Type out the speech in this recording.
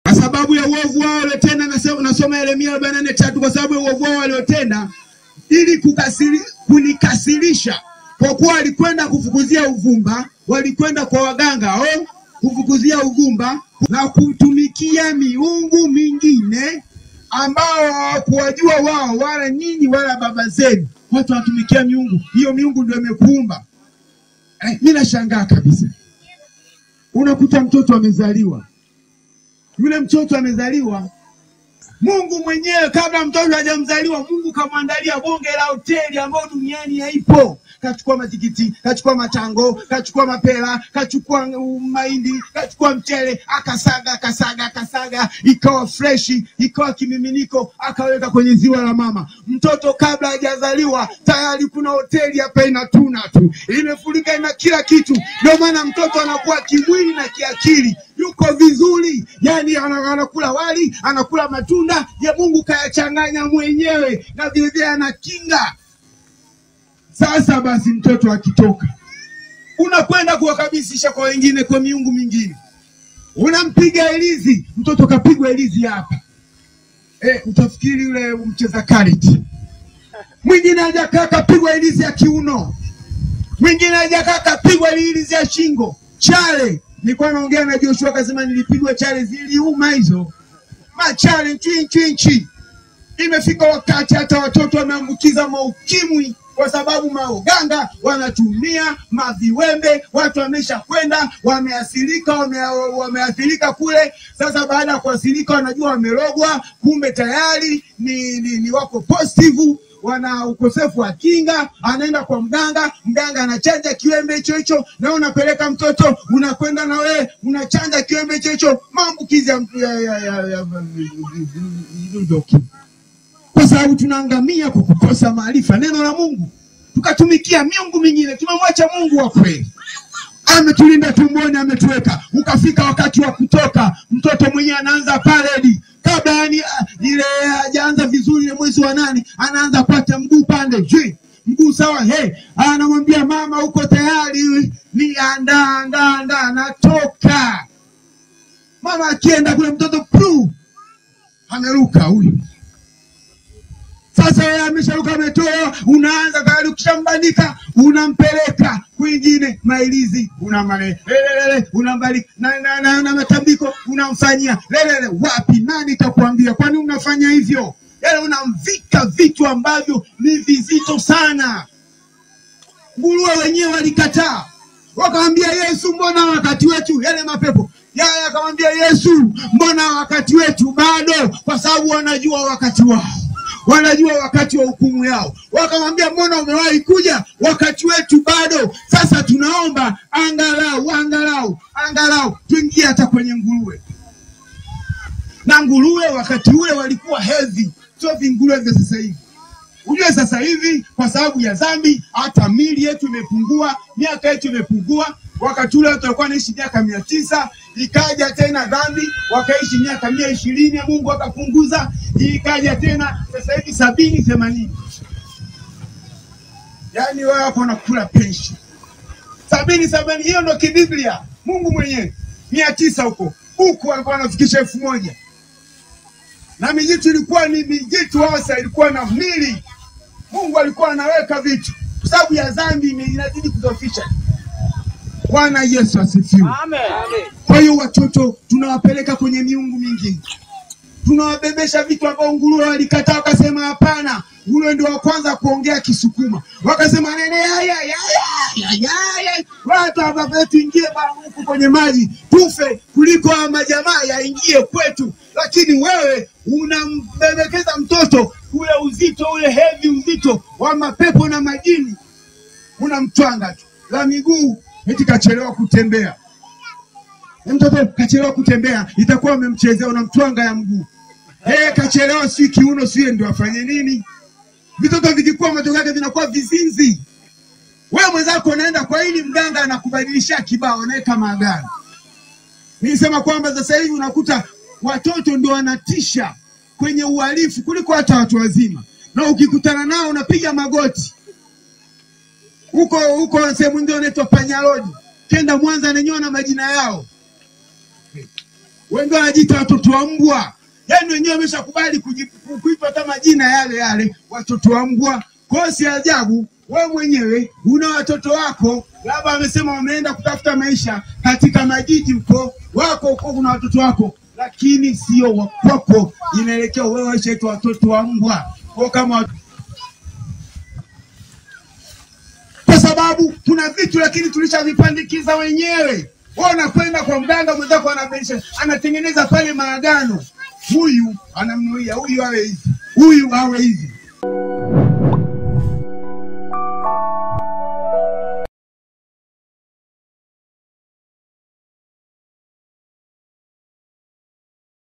Kwa sababu ya uovu wao waliotenda, nasoma Yeremia 44:3, kwa sababu ya uovu wao waliotenda ili kunikasirisha, kwa kuwa walikwenda kufukuzia uvumba, walikwenda kwa waganga au kufukuzia uvumba na kutumikia miungu mingine ambao hawakuwajua wao wala nyinyi wala baba zenu. Watu watumikia miungu, hiyo miungu ndio imekuumba. Mimi nashangaa kabisa. Unakuta mtoto amezaliwa, yule mtoto amezaliwa, Mungu mwenyewe kabla mtoto hajamzaliwa, Mungu kamwandalia bonge la hoteli ambao duniani haipo. Kachukua matikiti, kachukua matango, kachukua mapera, kachukua mahindi, kachukua mchele, akasaga, ikawa freshi, ikawa kimiminiko, akaweka kwenye ziwa la mama. Mtoto kabla hajazaliwa tayari kuna hoteli hapa inatuna tu, imefurika, ina kila kitu. Ndio maana mtoto anakuwa kimwili na kiakili yuko vizuri, yani anakula wali, anakula matunda ya Mungu kayachanganya mwenyewe, na vile vile anakinga. Sasa basi mtoto akitoka, unakwenda kuwakabisisha kwa wengine, kwa miungu mingine. Unampiga elizi, mtoto kapigwa elizi hapa. Utafikiri yule mcheza karate. Mwingine hajakaa kapigwa elizi ya kiuno. Mwingine hajakaa kapigwa elizi ya shingo. Chale, nilikuwa naongea na Joshua akasema nilipigwa chale ziliuma hizo. Machale chinchi. Imefika wakati hata watoto wameambukiza maukimwi kwa sababu maoganga wanatumia maviwembe. Watu wamesha kwenda, wameathirika kule. Sasa baada ya kuathirika wanajua wamerogwa, kumbe tayari ni wako positive, wana ukosefu wa kinga. Anaenda kwa mganga, mganga anachanja kiwembe hicho, na unapeleka mtoto, unakwenda na wewe unachanja kiwembe hicho, maambukizi ya kwa sababu tunaangamia kwa kukosa maarifa neno la Mungu. Tukatumikia miungu mingine, tumemwacha Mungu wa kweli. Ametulinda tumboni, ametuweka. Ukafika wakati wa kutoka, mtoto mwenyewe anaanza paredi. Kabla yani ile hajaanza vizuri ile mwezi wa 8, anaanza pata mguu pande. Mguu sawa, anamwambia mama uko tayari? Ni anda natoka. Mama akienda kule mtoto ameruka huyu. Sasa yeye amesharuka, ametoa, unaanza tayari ukishambandika, unampeleka kwingine mailizi, unambariki na matambiko unamfanyia. Wapi, nani takuambia? Kwani unafanya hivyo? Unamvika vitu ambavyo ni vizito sana. Nguruwe wenyewe walikataa. Wakamwambia Yesu, mbona wakati wetu? Yale mapepo yeye akamwambia Yesu, mbona wakati wetu bado? Kwa sababu wanajua wakati wao, wanajua wakati wa hukumu yao. Wakamwambia mbona umewahi kuja? Wakati wetu bado. Sasa tunaomba angalau tuingie hata kwenye nguruwe. Na nguruwe wakati ule walikuwa heavy, sio vinguruwe vya sasa hivi. Unajua sasa hivi kwa sababu ya dhambi hata mili yetu imepungua, miaka yetu imepungua. Wakati ule watu walikuwa wanaishi miaka 900, ikaja tena dhambi wakaishi miaka 120, Mungu akapunguza, ikaja tena sasa hivi 70 80. Yaani wao hapo wanakula pension. 70 hiyo ndio kibiblia. Mungu mwenyewe 900 huko walikuwa wanafikisha 1000. Na mijitu ilikuwa ni mijitu hasa, ilikuwa na mili. Mungu alikuwa anaweka vitu. Kwa sababu ya dhambi inazidi kudhoofisha. Bwana Yesu asifiwe. Amen. Kwa hiyo watoto tunawapeleka kwenye miungu mingine. Tunawabebesha vitu ambavyo nguruwe walikataa, wakasema hapana. Nguruwe ndio wa kwanza kuongea Kisukuma. Wakasema nene ya. Watu hapa tuingie huko kwenye maji tufe kuliko majamaa yaingie kwetu. Lakini wewe unambebekeza mtoto ule uzito, ule heavy uzito wa mapepo na majini. Unamtwanga tu la miguu, eti kachelewa kutembea. Mtoto kachelewa kutembea, itakuwa umemchezea, unamtwanga ya mguu. Kachelewa si kiuno, si ndio afanye nini? Vitoto vikikuwa matokeo yake vinakuwa vizinzi. Wewe mwenzako unaenda kwa hili mganga anakubadilishia kibao, anaweka maagano. Nilisema kwamba sasa hivi unakuta watoto ndio wanatisha kwenye uhalifu kuliko hata watu wazima. Na ukikutana nao unapiga magoti. huko sehemu ndio inaitwa Panyarodi. Kenda Mwanza nenyewe majina yao. Wengi wanajiita watoto wa mbwa. Yaani wenyewe wameshakubali kuipa hata majina yale watoto wa mbwa. Kwa si ajabu wewe mwenyewe una watoto wako labda wamesema wameenda kutafuta maisha katika majiji huko, wako kuna watoto wako lakini sio wako, inaelekea wewe waishaitwa watoto wa mbwa. Kwa kama kwa sababu kuna vitu lakini tulishavipandikiza wenyewe. Wewe unakwenda kwa mganga mwenzako anabadilisha, anatengeneza pale maagano. Huyu anamnuia, huyu awe hivi, huyu awe hivi.